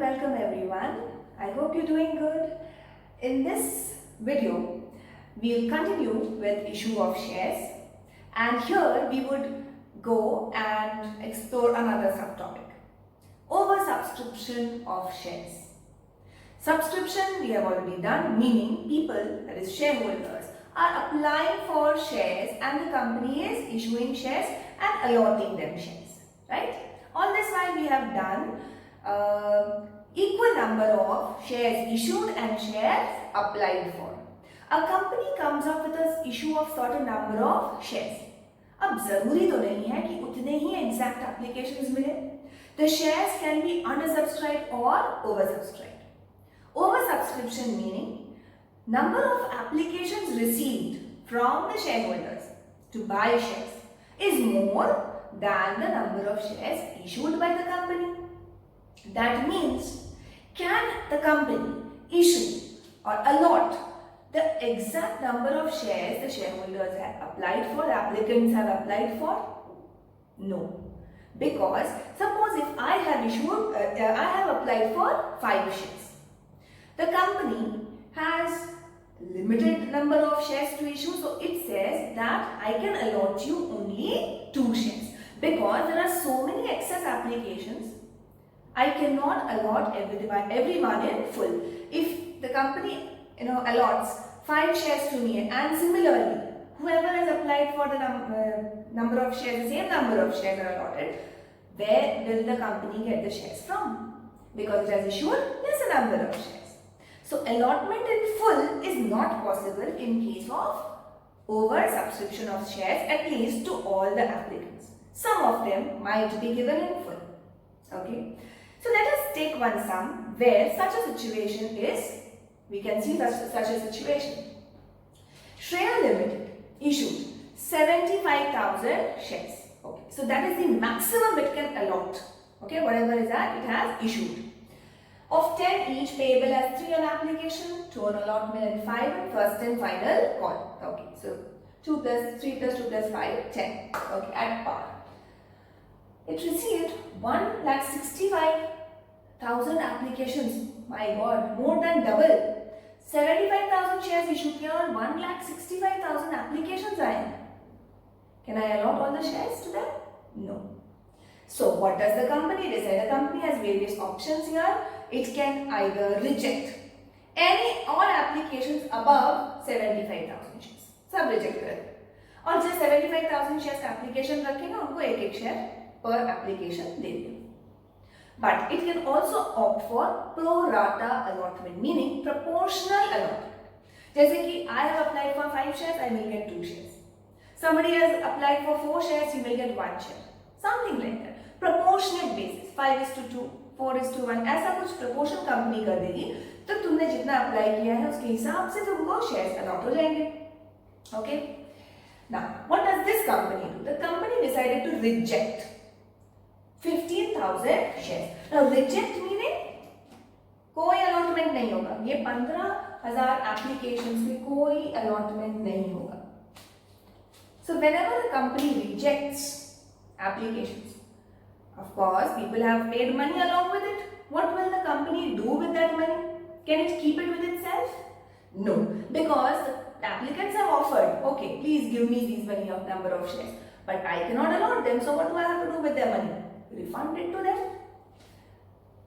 welcome everyone. I hope you're doing good. In this video, we'll continue with issue of shares, and here we would go and explore another subtopic, oversubscription of shares. Subscription we have already done, meaning people, that is shareholders, are applying for shares and the company is issuing shares and allotting them shares, right? All this while we have done equal number of shares issued and shares applied for. A company comes up with an issue of certain number of shares. अब जरूरी तो नहीं है कि उतने ही exact applications मिले. The shares can be undersubscribed or oversubscribed. Oversubscription meaning number of applications received from the shareholders to buy shares is more than the number of shares issued by the company. That means, can the company issue or allot the exact number of shares the shareholders have applied for, the applicants have applied for? No. Because suppose if I have applied for 5 shares. The company has limited number of shares to issue, so it says that I can allot you only 2 shares. Because there are so many excess applications, I cannot allot everyone in full. If the company allots 5 shares to me, and similarly whoever has applied for the number of shares, the same number of shares are allotted, where will the company get the shares from? Because it has issued lesser number of shares. So allotment in full is not possible in case of over subscription of shares, at least to all the applicants. Some of them might be given in full. Okay. So let us take one sum where such a situation is, we can see such a situation. Share Limited issued 75,000 shares. Okay. So that is the maximum it can allot. Okay. Whatever is that, it has issued. Of 10 each, payable as 3 on application, 2 on allotment and 5 on first and final call. Okay. So 2 plus 3 plus 2 plus 5, 10. Okay. At par. It received 1,65,000 applications. My God, more than double. 75,000 shares issued here, 1,65,000 applications are. Can I allot all the shares to them? No. So what does the company decide? The company has various options here. It can either reject all applications above 75,000 shares. सब reject कर और जो 75,000 shares का application रखे ना, उनको एक share per application they they. But it can also opt for pro-rata allotment, meaning proportional allotment. जैसे कि I have applied for 5 shares, I will get 2 shares. Somebody has applied for 4 shares, he will get 1 share. Something like that. Proportionate basis, 5:2, 4:1, ऐसा कुछ proportion company कर देगी, तो तुमने जितना apply किया है उसके हिसाब से तुमको shares allot हो जाएंगे. Okay? Now, what does this company do? The company decided to reject 15,000 shares. Now, reject meaning कोई allotment नहीं होगा. ये 15,000 applications में कोई allotment नहीं होगा. So, whenever the company rejects applications, of course, people have paid money along with it. What will the company do with that money? Can it keep it with itself? No, because the applicants have offered, okay, please give me these many of number of shares, but I cannot allot them. So what do I have to do with their money? Refund it to them.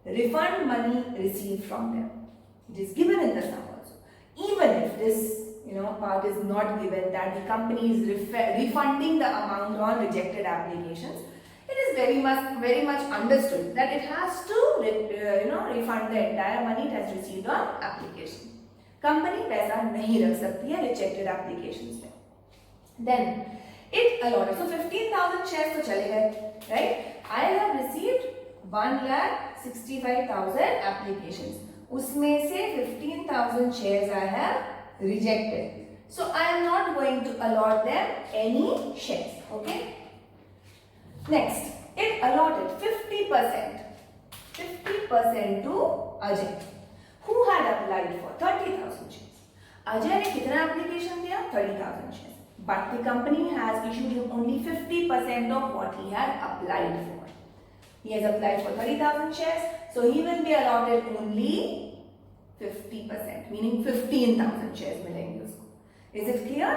Refund money received from them. It is given in the sum also. Even if this part is not given, that the company is refunding the amount on rejected applications, it is very much understood that it has to refund the entire money it has received on application. Company पैसा नहीं रख सकती है rejected applications में. Then it allotted. So 15,000 shares तो चले गए, right? I have received 1,65,000 applications. उसमें से 15,000 shares I have rejected. So I am not going to allot them any shares. Okay. Next, it allotted 50% to Ajay, who had applied for 30,000 shares. Ajay ने कितना application दिया? 30,000 shares. But the company has issued him only 50% of what he had applied for. He has applied for 30,000 shares, so he will be allotted only 50%, meaning 15,000 shares मिलेंगे उसको. Is it clear?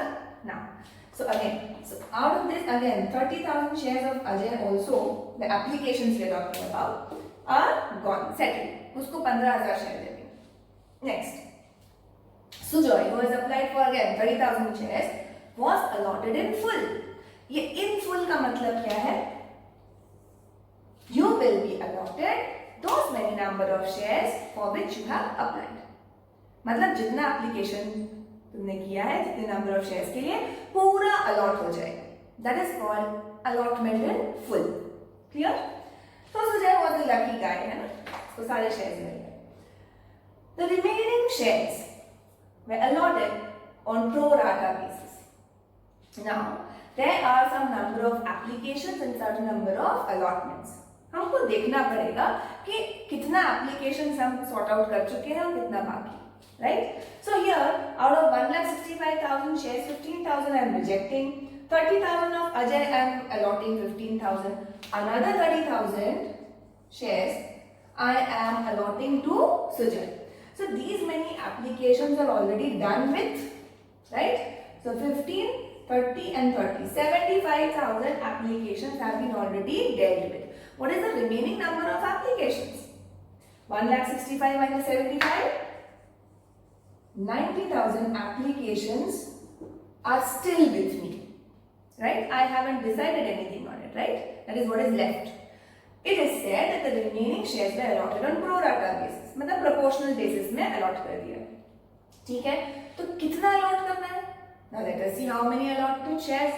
Now, so again, so out of this again 30,000 shares of Ajay also, the applications we are talking about are gone, settled. उसको 15,000 shares देंगे. Next, Sujoy, who has applied for again 30,000 shares, was allotted in full. ये in full का मतलब क्या है? You will be allotted those many number of shares for which you have applied. मतलब जितना application तुमने किया है, जितने number of shares के लिए पूरा allot हो जाएगा. That is called allotment in full. Clear? So Sujay was the lucky guy, है ना? उसको सारे shares मिल गए. The remaining shares were allotted on pro-rata basis. Now, there are some number of applications and certain number of allotments. हमको देखना पड़ेगा कि कितना applications हम sort out कर चुके हैं और कितना बाकी, right? So here, out of 1,65,000 shares, 15,000 I am rejecting, 30,000 of Ajay I am allotting 15,000, another 30,000 shares I am allotting to Sujay. So these many applications are already done with, right? So 15, 30 and 30. 75,000 applications have been already dealt with. What is the remaining number of applications? 1,65,000 minus 75? 90,000 applications are still with me. Right? I haven't decided anything on it, right? That is what is left. It is said that the remaining shares were allotted on pro-rata basis. मतलब proportional basis में allot कर दिया. ठीक है? तो कितना allot करना है? Now let us see how many allotted shares.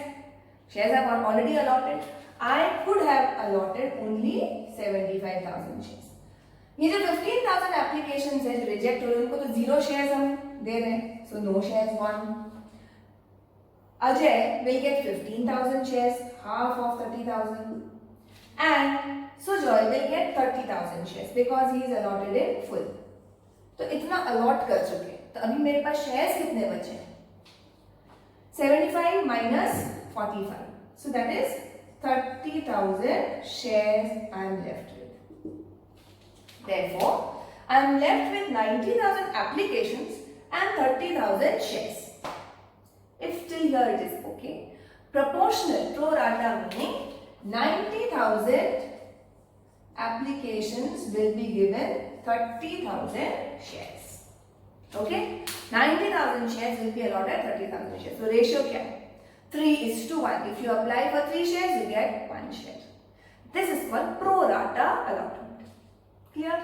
Shares are already allotted. I could have allotted only 75,000 shares. ये जो 15,000 applications हैं जो reject हो रहे हैं उनको तो 0 shares हम दे रहे हैं. So no shares won. Ajay will get 15,000 shares, half of 30,000. And Sujoy will get 30,000 shares because he is allotted in full. तो इतना allot कर चुके हैं. तो अभी मेरे पास shares कितने बचे हैं? 75 minus 45. So that is 30,000 shares I am left with. Therefore, I am left with 90,000 applications and 30,000 shares. If till here it is okay. Proportional, pro-rata meaning 90,000 applications will be given 30,000 shares. Okay? 90,000 shares will be allotted 30,000 shares. So ratio क्या है? 3:1. If you apply for 3 shares, you get 1 share. This is called pro-rata allotment. Clear?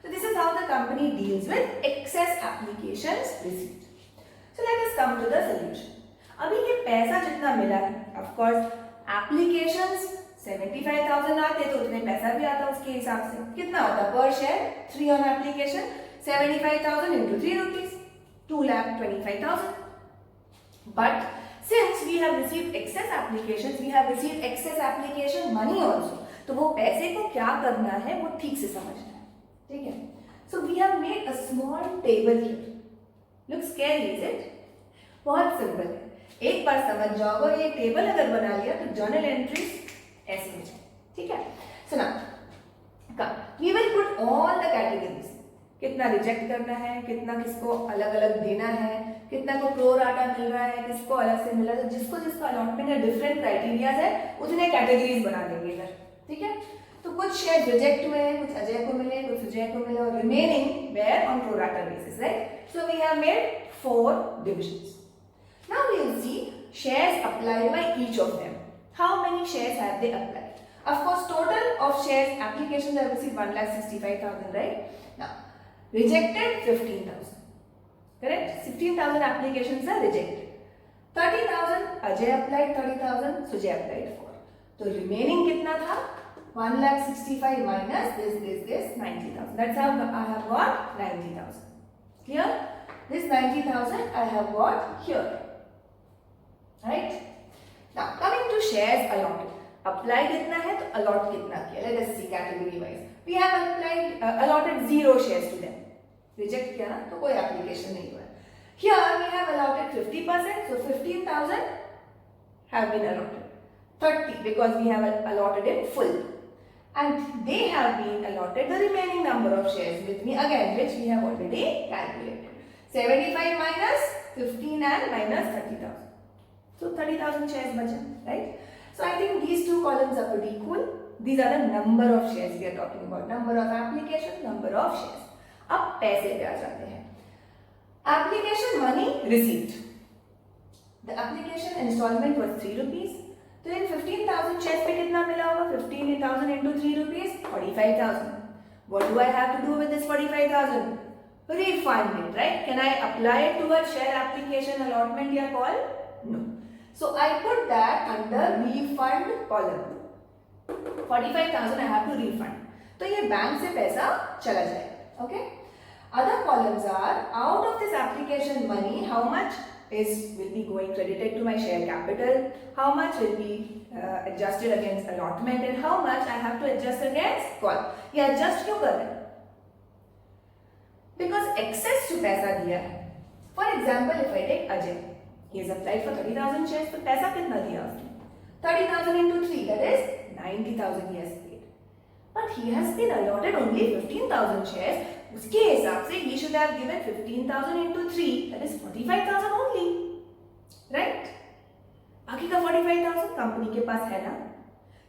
So this is how the company deals with excess applications received. So let us come to the solution. अभी ये पैसा जितना मिला है, of course, applications 75,000 आते तो उतने पैसा भी आता उसके हिसाब से. कितना होता per share? 3 on application. 75,000 into 3 rupees. 2,25,000. But since we have received excess applications, we have received excess application money also. तो वो पैसे को क्या करना है वो ठीक से समझना है. ठीक है? So we have made a small table here. Looks scary, is it? बहुत सिंपल है. एक बार समझ जाओगे ये टेबल अगर बना लिया तो जर्नल एंट्रीज ऐसे हो जाए. ठीक है? So now, we will put all the categories. कितना रिजेक्ट करना है, कितना किसको अलग अलग देना है, कितना को प्रो राटा मिल रहा है, किसको अलग से मिल रहा है. जिसको जिसको अलॉटमेंट है डिफरेंट क्राइटेरियाज है उतने कैटेगरीज बना देंगे इधर. ठीक है? तो कुछ शेयर रिजेक्ट हुए हैं, कुछ अजय को मिले, कुछ सुजय को मिले और remaining where on pro rata basis. Right? So we have made 4 divisions. Now we will see shares applied by each of them. How many shares have they applied? Of course, total of shares applications have received 1,65,000, right? Now, rejected 15,000. Correct? 15,000 applications are rejected. 30,000 Ajay applied, 30,000 Sujay applied for. So remaining कितना था? 1,65,000 minus this 90,000. That's how I have got 90,000. Clear? This 90,000 I have got here. Right? Now coming to shares allotted. Apply कितना है तो allot कितना किया? Let us see category wise. We have applied allotted 0 shares to them. Reject किया ना तो कोई application नहीं हुआ. Here we have allotted 50%. So 15,000 have been allotted. 30 because we have allotted in full. and they have been allotted the remaining number of shares with me again, which we have already calculated. 75 minus 15 and minus 30,000. So 30,000 shares bacha, right? So I think these two columns are pretty cool. These are the number of shares we are talking about. Number of application, number of shares. अब पैसे पे आ जाते हैं. Application money received. The application installment was 3 rupees. तो इन 15,000 shares पे कितना मिला होगा? 15,000 into 3 rupees, 45,000. What do I have to do with this 45,000? Refund it, right? Can I apply it towards share application allotment या call? No. So I put that under refund column. 45,000 I have to refund. तो ये bank से पैसा चला जाएगा. Okay? Other columns are out of this application money, how much will be going credited to my share capital, how much will be adjusted against allotment, and how much I have to adjust against call. ये adjust क्यों कर रहे हैं? Because excess जो पैसा दिया है. For example, if I take Ajay, he has applied for 30,000 shares, तो पैसा कितना दिया उसने? 30,000 into 3, that is 90,000 he has paid. But he has been allotted only 15,000 shares. उसके हिसाब से he should have given 15,000 into 3, that is 45,000 only, right? बाकी का 45,000 कंपनी के पास है ना?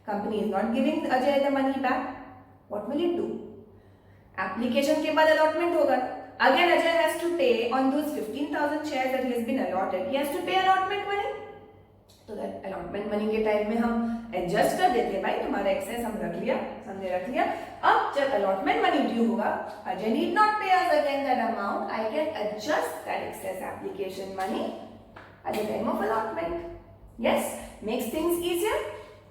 Company is not giving Ajay the money back. What will it do? Application के बाद allotment होगा. Again Ajay has to pay on those 15,000 shares that he has been allotted. He has to pay allotment money. तो that allotment money के time में हम adjust कर देते हैं भाई, तुम्हारा excess हम रख लिया, हमने रख लिया. अब जब allotment money due होगा, Ajay need not pay us again that amount. I can adjust that excess application money at the time of allotment. Yes, makes things easier.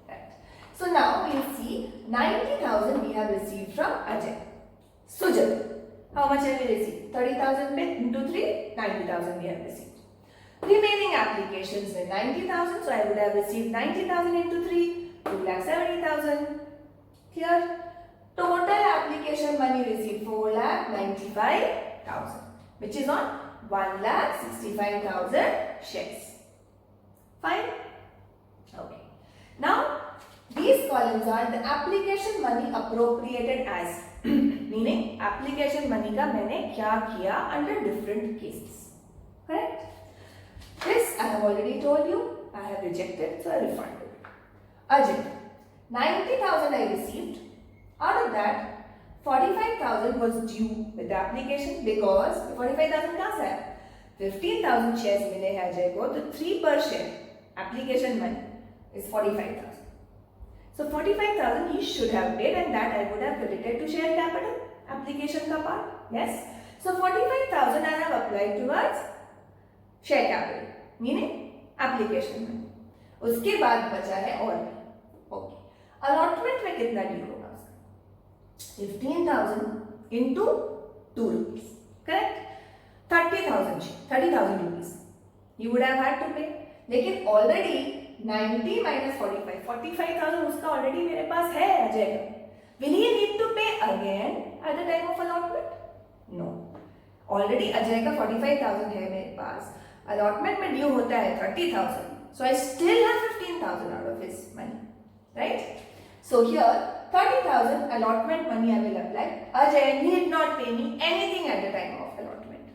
Right. So now we'll see 90,000 we have received from Ajay. Sujal, how much have we received? 30,000 into 3, 90,000 we have received. Remaining applications were 90,000, so I would have received 90,000 into 3, 2,70,000. Here, total application money received 4,95,000, which is on 1,65,000 shares. Fine? Okay. Now, these columns are the application money appropriated as, meaning application money का मैंने क्या किया under different cases. Correct? This I have already told you. I have rejected, so I refunded. Ajay, 90,000 I received. Out of that, 45,000 was due with the application because 45,000 कहाँ से आया? 15,000 shares मिले हैं अजय को, तो 3 per share application money is 45,000. So 45,000 he should have paid, and that I would have credited to share capital application का part. Yes. So 45,000 I have applied towards share capital, meaning application money. उसके बाद बचा है और okay. Allotment में कितना due होगा उसका? 15,000 into 2 rupees. Correct? 30,000 rupees. You would have had to pay. लेकिन already 90 minus 45,000 उसका already मेरे पास है अजय का. Will he need to pay again at the time of allotment? No. Already Ajay का 45,000 है मेरे पास. Allotment में ड्यू होता है 30,000. So I still have 15,000 out of his money. Right? So here 30,000 allotment money I will apply. Ajay need not pay me anything at the time of allotment.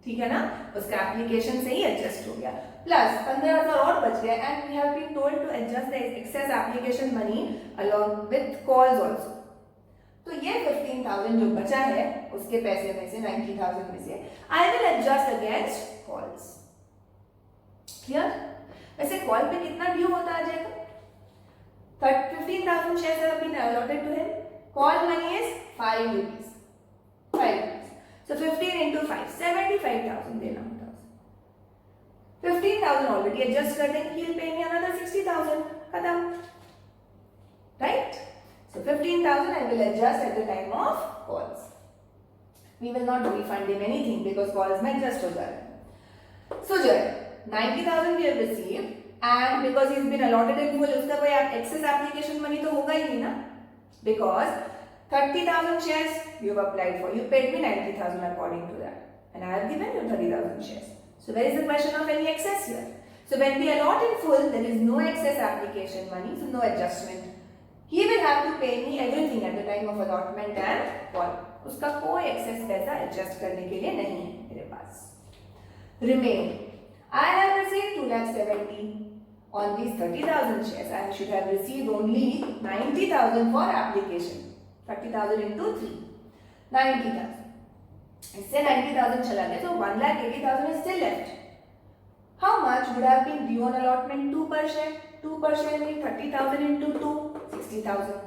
ठीक है ना? उसका application से ही adjust हो गया. Plus 15,000 और बच गया, and we have been told to adjust the excess application money along with calls also. तो ये 15,000 जो बचा है उसके पैसे में से 90,000 में से I will adjust against calls. Clear? वैसे कॉल पे कितना ड्यू होता है अजय का? 15,000 shares have been allotted to him. Call money is 5 rupees. 5 rupees. So 15 into 5, 75,000 देना होता है. 15,000 already adjust कर देंगे. He'll pay me another 60,000. खत्म. Right? So 15,000 I will adjust at the time of calls. We will not refund him anything because calls में adjust हो जा रहा है. So जो 90,000 we have received, and because he's been allotted in full, उसका कोई excess application money तो होगा ही नहीं ना, because 30,000 shares you have applied for, you paid me 90,000 according to that, and I have given you 30,000 shares. So where is the question of any excess here? So when we allot in full, there is no excess application money, so no adjustment he will have to pay me everything at the time of allotment and call. उसका कोई excess पैसा adjust करने के लिए नहीं है मेरे पास. Remain. I have received 2,70,000 on these 30,000 shares. I should have received only 90,000 for application. 30,000 into 3. 90,000. इससे 90,000 चला गया, so 1,80,000 is still left. How much would have been due on allotment? 2 per share. 2 per share means 30,000 into 2, 60,000.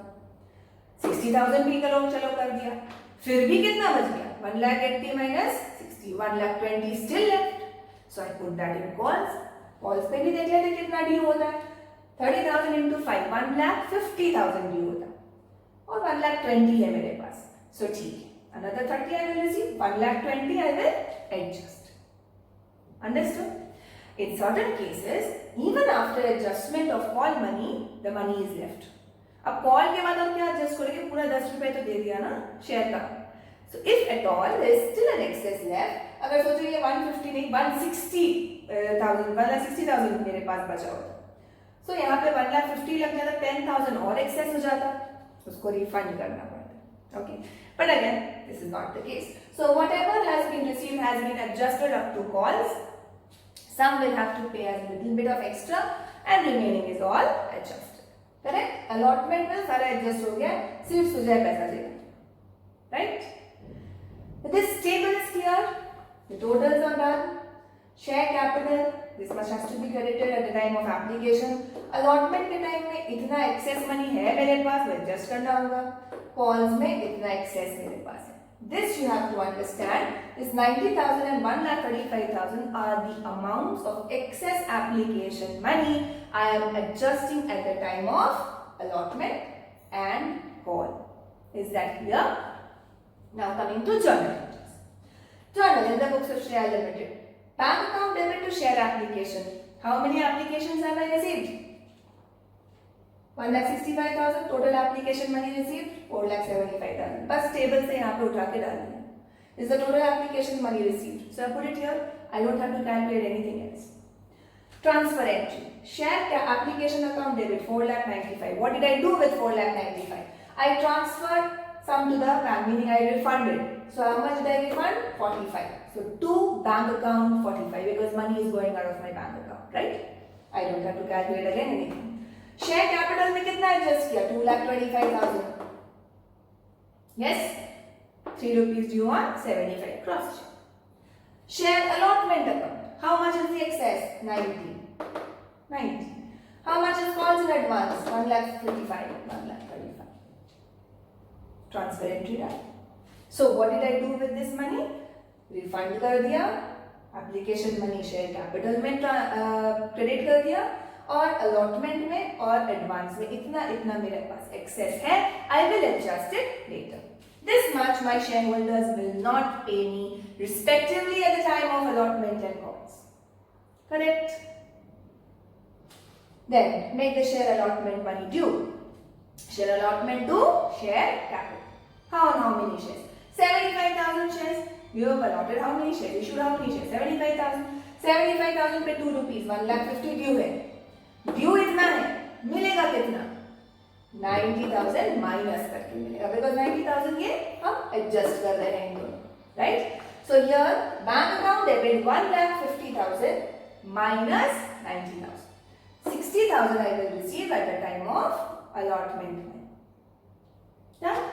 60,000 भी चलो कर दिया. फिर भी कितना बच गया? 1,80,000 minus 60, 1,20,000 still left. So I put that in calls. Calls पे भी देख लेते कितना ड्यू होता है. 30,000 into 5, 1,50,000 ड्यू होता है. और 1,20,000 है मेरे पास. So ठीक है. Another 30 I will receive. 1,20,000 I will adjust. Understood? In certain cases, even after adjustment of call money, the money is left. अब कॉल के बाद हम क्या एडजस्ट करेंगे? पूरा 10 रुपए तो दे दिया ना शेयर का. So if at all there is still an excess left, अगर सोचो ये 150 नहीं 160,000 1,60,000 मेरे पास बचा होता, so यहाँ पे 1,50,000 लग जाता, 10,000 और excess हो जाता, उसको refund करना पड़ता. Okay, but again this is not the case. So whatever has been received has been adjusted up to calls. Some will have to pay a little bit of extra and remaining is all adjusted. Correct? Allotment में सारा adjust हो गया, सिर्फ सुजय पैसा देगा. Right? This table is clear. The totals are done. Share capital, this much has to be credited at the time of application. Allotment के time में इतना excess money है मेरे पास, वो adjust करना होगा. Calls में इतना excess मेरे पास है. This you have to understand. This 90,000 and 1,35,000 are the amounts of excess application money I am adjusting at the time of allotment and call. Is that clear? Now coming to journal entries. Journal in the books of Share Limited. Bank account debit to share application. How many applications have I received? 1,65,000 total application money received. 4,75,000. बस table से यहाँ पे उठा के डाल दिया. Is the total application money received? So I put it here. I don't have to calculate anything else. Transfer entry. Share application account debit 4,95,000. What did I do with 4,95,000? I transferred some to the bank, meaning I refunded. So how much did I refund? 45. So to bank account 45 because money is going out of my bank account, right? I don't have to calculate again anything. Share capital में कितना adjust किया? 2,25,000. Yes? 3 rupees due on 75 cross check. Share allotment account. How much is the excess? 90. How much is calls in advance? 1,55,000. 1,35,000. Transfer entry done. So what did I do with this money? Refund कर दिया. Application money share capital में credit कर दिया. और allotment में और advance में इतना मेरे पास excess है. I will adjust it later. This much my shareholders will not pay me respectively at the time of allotment and calls. Correct? Then make the share allotment money due. Share allotment to share capital. How many shares? 75,000 shares. You have allotted how many shares? Issued how many shares? 75,000. 75,000 पे 2 rupees 1,50,000 due है. Due इतना है, मिलेगा कितना? 90,000 minus करके मिलेगा because 90,000 ये हम एडजस्ट कर रहे हैं इनको, right? So here bank account debit 1,50,000 minus 90,000. 60,000 I will receive at the time of allotment. Done?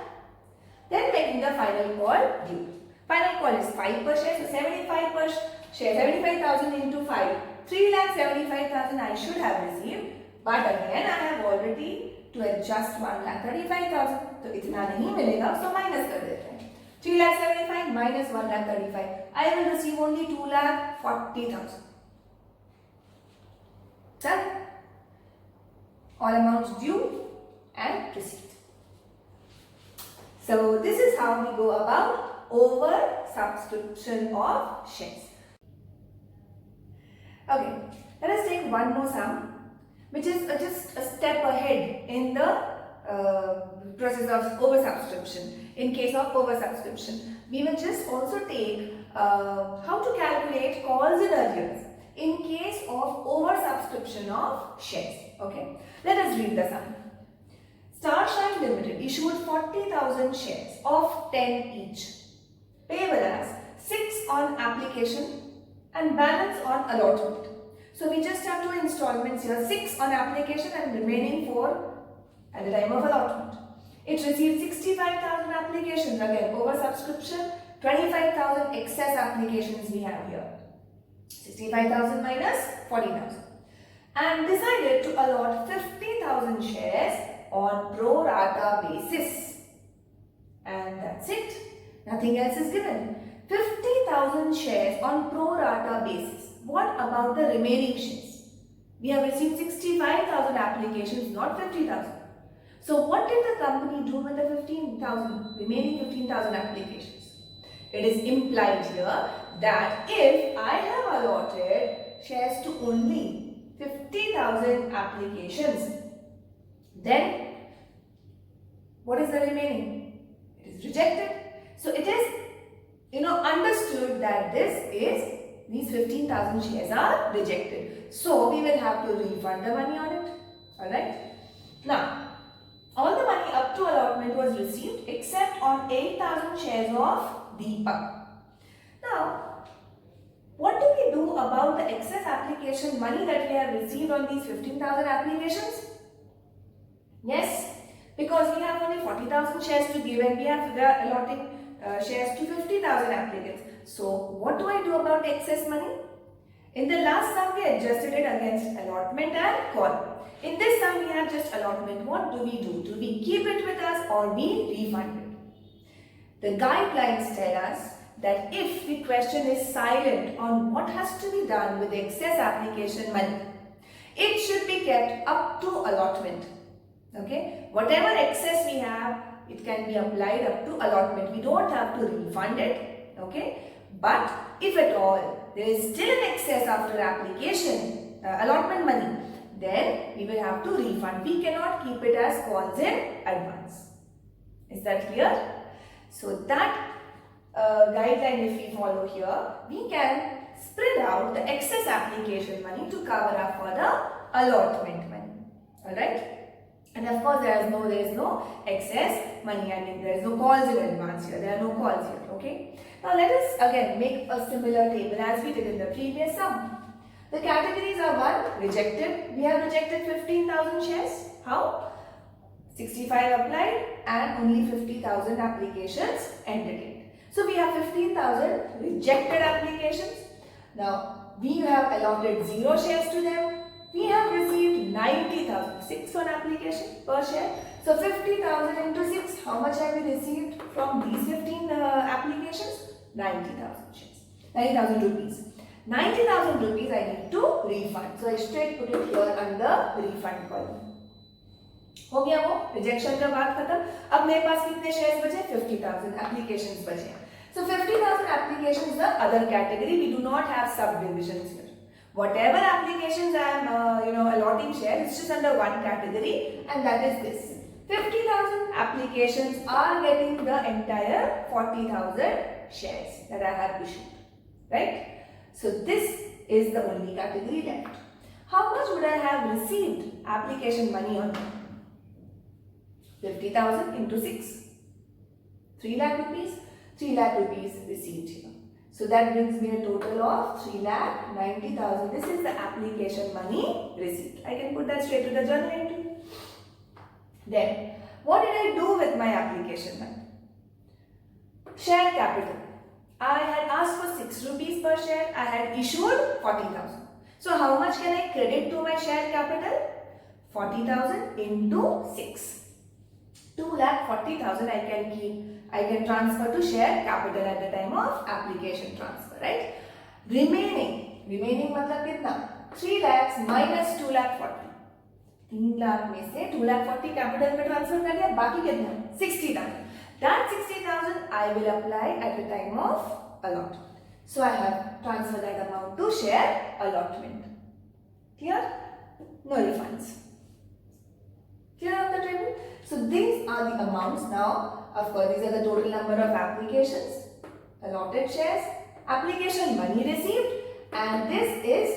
Then making the final call due. Final call is 5 per share, so 75 per share, 75,000 into 5. 3,75,000 I should have received, but again I have already to adjust 1,35,000. तो इतना नहीं मिलेगा, so minus कर देते हैं. 3,75,000 minus 1,35,000. I will receive only 2,40,000. Done. All amounts due and received. So this is how we go about over subscription of shares. Okay, let us take one more sum, which is just a step ahead in the process of oversubscription. In case of oversubscription, we will just also take how to calculate calls in arrears in case of oversubscription of shares. Okay, let us read the sum. Starshine Limited issued 40,000 shares of 10 each, payable as 6 on application and balance on allotment. So we just have 2 installments here, 6 on application and remaining 4 at the time of allotment. It received 65,000 applications, again oversubscription, 25,000 excess applications we have here. 65,000 minus 40,000. And decided to allot 50,000 shares on pro-rata basis. And that's it. Nothing else is given. 50,000 shares on pro-rata basis. What about the remaining shares? We have received 65,000 applications, not 50,000. So what did the company do with the remaining 15,000 applications? It is implied here that if I have allotted shares to only 50,000 applications, then what is the remaining? It is rejected. So it is understood that these 15,000 shares are rejected. So we will have to refund the money on it. Alright. Now, all the money up to allotment was received except on 8,000 shares of Deepak. Now, what do we do about the excess application money that we have received on these 15,000 applications? Yes, because we have only 40,000 shares to give and we are allotting shares to 50,000 applicants. So, what do I do about the excess money? In the last sum, we adjusted it against allotment and call. In this sum, we have just allotment. What do we do? Do we keep it with us or we refund it? The guidelines tell us that if the question is silent on what has to be done with the excess application money, it should be kept up to allotment. Okay? Whatever excess we have, it can be applied up to allotment. We don't have to refund it. Okay? But if at all there is still an excess after application, allotment money, then we will have to refund. We cannot keep it as calls in advance. Is that clear? So that guideline if we follow here, we can spread out the excess application money to cover up for the allotment money. Alright? And of course there is no excess money. There is no calls in advance here. There are no calls here. Okay? Now let us again make a similar table as we did in the previous sum. The categories are 1. Rejected. We have rejected 15,000 shares. How? 65 applied and only 50,000 applications entertained. So we have 15,000 rejected applications. Now we have allotted 0 shares to them. We have received 90,000, 6 on application per share. So 50,000 into 6, how much have we received from these 15 applications? 90,000 shares, 90,000 rupees. 90,000 rupees I need to refund. So I straight put it here under refund column. हो गया वो rejection का बात खत्म. अब मेरे पास कितने shares बचे? 50,000 एप्लीकेशंस बचे. So 50,000 applications the other category. We do not have subdivisions here. Whatever applications I am allotting shares, it's just under one category, and that is this. 50,000 applications are getting the entire 40,000 shares that I have issued, right? So this is the only category left. How much would I have received application money on? 50,000 into 6, 3 lakh rupees. 3 lakh rupees received here. So that brings me a total of 3,90,000. This is the application money received. I can put that straight to the journal entry. Then, what did I do with my application money? Share capital. I had asked for 6 rupees per share. I had issued 40,000. So how much can I credit to my share capital? 40,000 into 6. 2,40,000 I can transfer to share capital at the time of application transfer, right? Remaining मतलब कितना? 3 lakhs minus 2,40,000. 3 lakh में से 2,40,000 capital में transfer कर दिया, बाकी कितना? 60,000. That 60,000 I will apply at the time of allotment. So I have transferred that amount to share allotment. Clear? No refunds. Clear on the table? So these are the amounts now. Of course, these are the total number of applications, allotted shares, application money received, and this is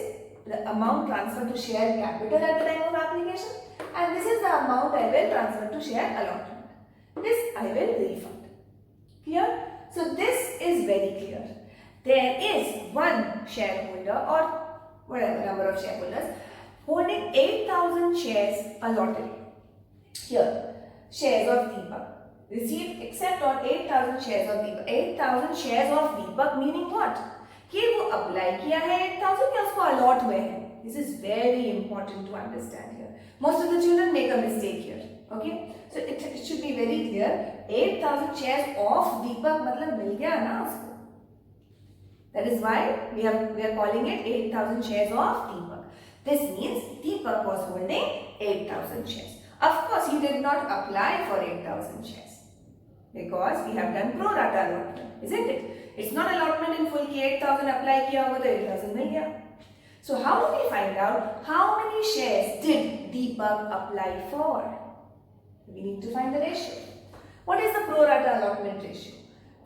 the amount transferred to share capital at the time of application, and this is the amount I will transfer to share allotment. This I will refund. Clear? So this is very clear. There is one shareholder or whatever number of shareholders holding 8,000 shares allotted. Here, shares of Deepak. Received except on 8,000 shares of Deepak. 8,000 shares of Deepak meaning what? कि वो apply किया है 8,000 या उसको allot हुए हैं. This is very important to understand here. Most of the children make a mistake here. Okay, so it should be very clear. 8,000 shares of Deepak मतलब मिल गया ना उसको. That is why we are calling it 8,000 shares of Deepak. This means Deepak was holding 8,000 shares. Of course, he did not apply for 8,000 shares because we have done pro-rata allotment, isn't it? It's not allotment in full कि 8,000 apply किया होगा तो 8,000 मिल गया. So how do we find out how many shares did Deepak apply for? We need to find the ratio. What is the pro-rata allotment ratio?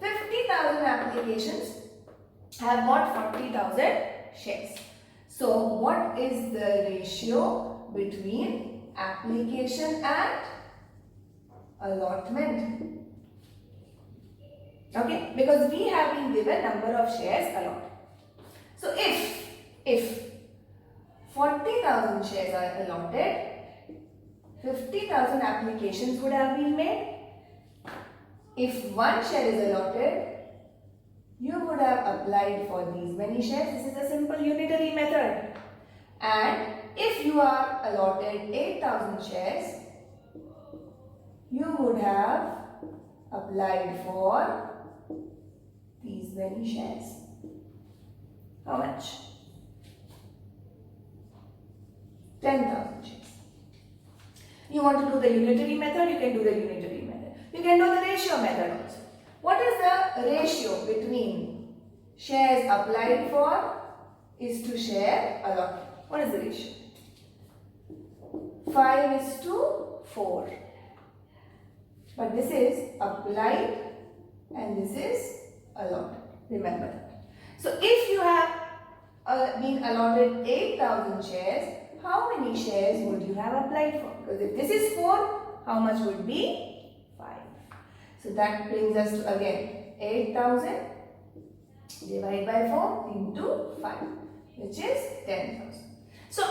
50,000 applications have got 40,000 shares. So what is the ratio between application and allotment? Okay, because we have been given number of shares allotted. So if 40,000 shares are allotted, 50,000 applications would have been made. If one share is allotted, you would have applied for these many shares. This is a simple unitary method. And if you are allotted 8,000 shares, you would have applied for these many shares. How much? 10,000 shares. You want to do the unitary method, you can do the unitary method. You can do the ratio method also. What is the ratio between shares applied for is to share allotted? What is the ratio? 5:4. But this is applied and this is allotted. Remember that. So if you have been allotted 8,000 shares, how many shares would you have applied for? Because if this is 4, how much would be 5? So that brings us to again 8,000 divided by 4 into 5, which is 10,000. So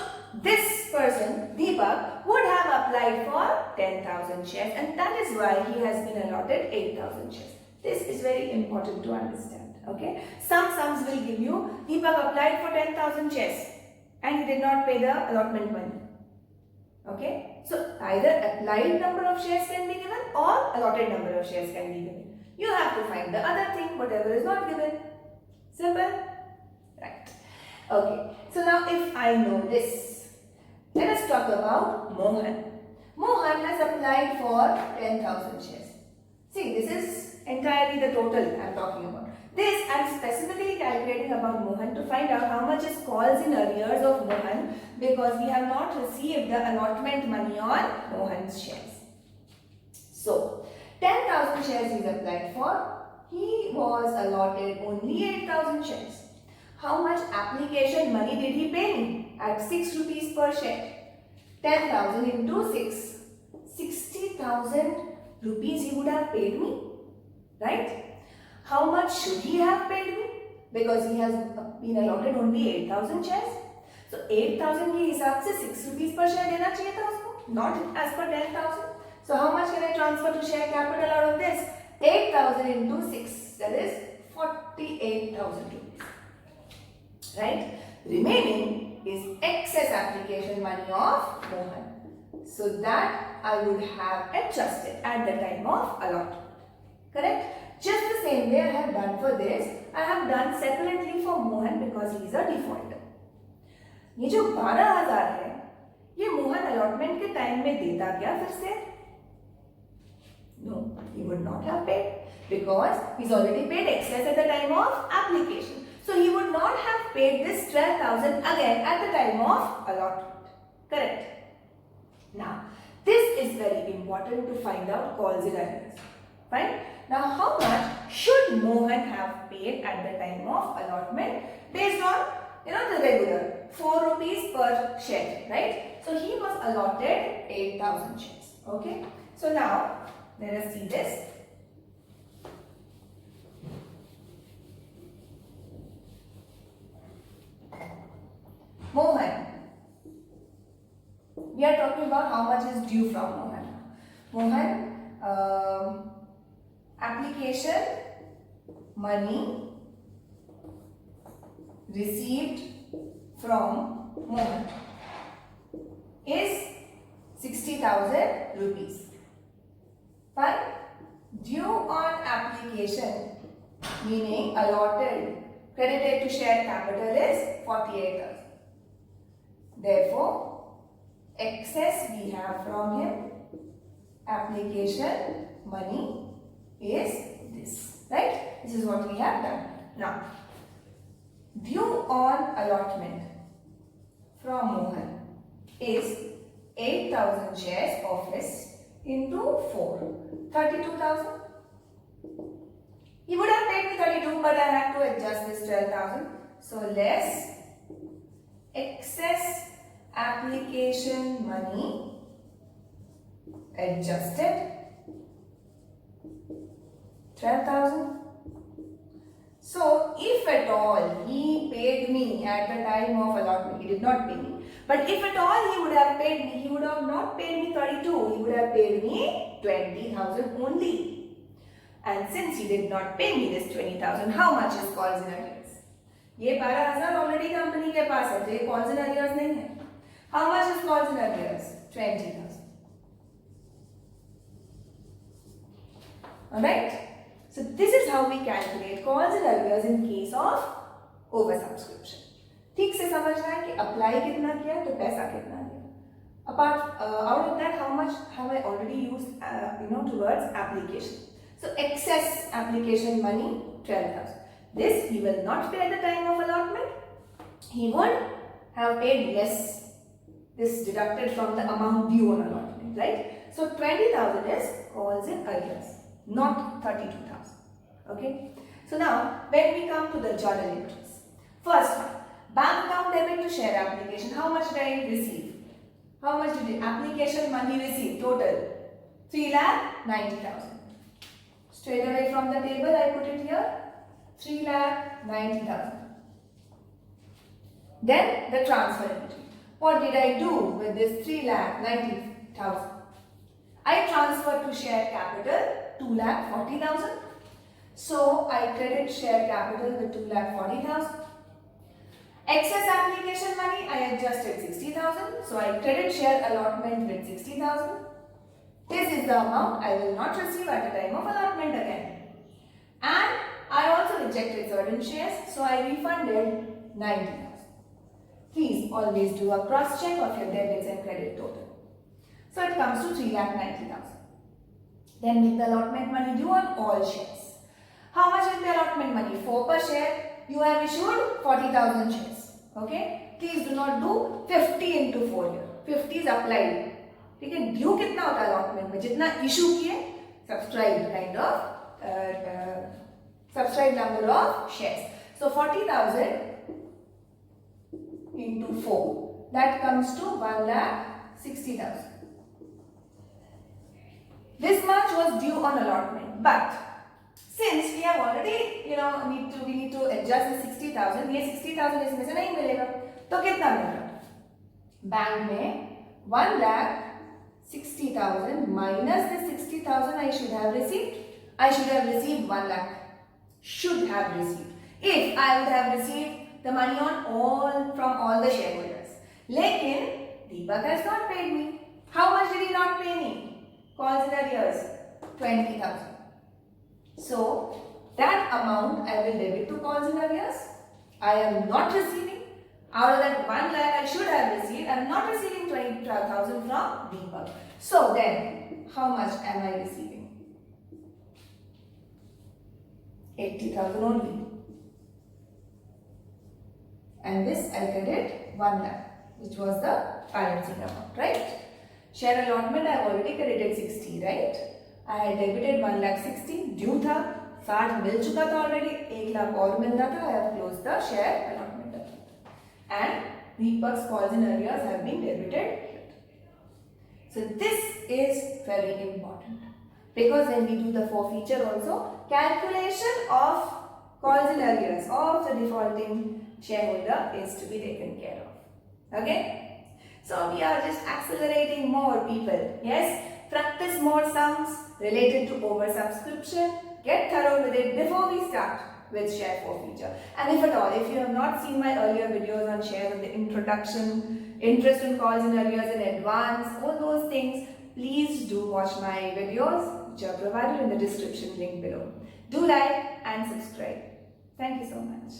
this person, Deepak, would have applied for 10,000 shares, and that is why he has been allotted 8,000 shares. This is very important to understand. Okay, some sums will give you Deepak applied for 10,000 shares and he did not pay the allotment money. Okay, so either applied number of shares can be given or allotted number of shares can be given. You have to find the other thing, whatever is not given. Simple? Right. Okay, so now if I know this, let us talk about Mohan. Mohan has applied for 10,000 shares. See, this is entirely the total I am talking about. This I am specifically calculating about Mohan to find out how much is calls in arrears of Mohan, because we have not received the allotment money on Mohan's shares. So, 10,000 shares he applied for. He was allotted only 8,000 shares. How much application money did he pay me? At 6 rupees per share. 10,000 into 6. 60,000 rupees he would have paid me. Right? How much should he have paid me? Because he has been allotted only 8,000 shares. So 8,000 के हिसाब से 6 rupees per share देना चाहिए था उसको. Not as per 10,000. So how much can I transfer to share capital out of this? 8,000 into 6. That is 48,000 rupees. Right? Remaining is excess application money of Mohan. So that I would have adjusted at the time of allotment. Correct? Just the same way I have done for this, I have done separately for Mohan because he is a defaulter. ये जो 12,000 है, ये Mohan allotment के time में देता क्या फिर से? No, he would not have paid because he's already paid excess at the time of application. So he would not have paid this 12,000 again at the time of allotment. Correct? Now, this is very important to find out calls in arrears. Fine? Now, how much should Mohan have paid at the time of allotment based on, the regular 4 rupees per share, right? So he was allotted 8,000 shares. Okay. So now let us see this. Mohan. We are talking about how much is due from Mohan. Mohan, application money received from Mohan is 60,000 rupees. Fine. Due on application, meaning allotted, credited to share capital is 48,000. Therefore, excess we have from him, application money is this, right? This is what we have done. Now, due on allotment from Mohan is 8,000 shares of his into 4, 32,000. He would have paid me 32, but I have to adjust this 12,000. So less excess application money adjusted 12,000. So if at all he paid me at the time of allotment, he did not pay me. But if at all he would have paid me, he would have not paid me 32, he would have paid me 20,000 only. And since he did not pay me this 20,000, how much is calls in arrears? ये 12,000 already company के पास है, तो ये calls in arrears नहीं है. How much is calls in arrears? 20,000. Alright? So this is how we calculate calls in arrears in case of oversubscription. ठीक से समझना है कि अप्लाई कितना किया तो पैसा कितना दिया. Apart out of that, how much have I already used towards application? So excess application money 12,000. This he will not pay at the time of allotment. He would have paid less. This deducted from the amount due on allotment, right? So 20,000 is calls in arrears, not 32,000. Okay. So now when we come to the journal entries, first one, bank account debit to share application. How much did I receive? How much did the application money receive total? 3,90,000. Straight away from the table I put it here, 3,90,000. Then the transfer entry. What did I do with this 3,90,000? I transferred to share capital 2,40,000. So I credit share capital with 2,40,000. Excess application money I adjusted 60,000. So I credit share allotment with 60,000. This is the amount I will not receive at the time of allotment again. And I also rejected certain shares, so I refunded 90,000. Please always do a cross check of your debits and credit total. So it comes to 3,90,000. Then make the allotment money due on all shares. How much is the allotment money? 4 per share. You have issued 40,000 shares. Okay? Please do not do 50 into 4 here. 50 is applied. ठीक है, due कितना होता है allotment में? जितना issue किए, subscribe kind of subscribe number of shares. So 40,000 into 4, that comes to 1,60,000. This much was due on allotment, but since we have already we need to adjust the 60,000. ये 60,000 इसमें से नहीं मिलेगा, तो कितना मिलेगा? बैंक में 1,60,000 minus the 60,000 I should have received. I should have received 1 lakh. Should have received. If I would have received the money on from all the shareholders. Lekin Deepak has not paid me. How much did he not pay me? Calls in arrears 20,000. So that amount I will debit to calls in arrears. I am not receiving. Out of that 1 lakh I should have received, I am not receiving 20,000 from Deepak. So then, how much am I receiving? 80,000 only. And this I credit 1 lakh, which was the balancing amount, right? Share allotment I have already credited 60, right? I had debited 1,60,000, due था, 60 मिल चुका था already, 1 lakh और मिलना था. I have closed the share allotment. And week bucks, calls and arrears have been debited. So this is very important, because when we do the forfeiture also, calculation of calls and arrears of the defaulting shareholder is to be taken care of. Okay? So we are just accelerating more, people. Yes? Practice more sums related to oversubscription. Get thorough with it before we start with share forfeiture. And if at all, if you have not seen my earlier videos on shares, on the introduction, interest on calls and arrears in advance, all those things, please do watch my videos which are provided in the description link below. Do like and subscribe. Thank you so much.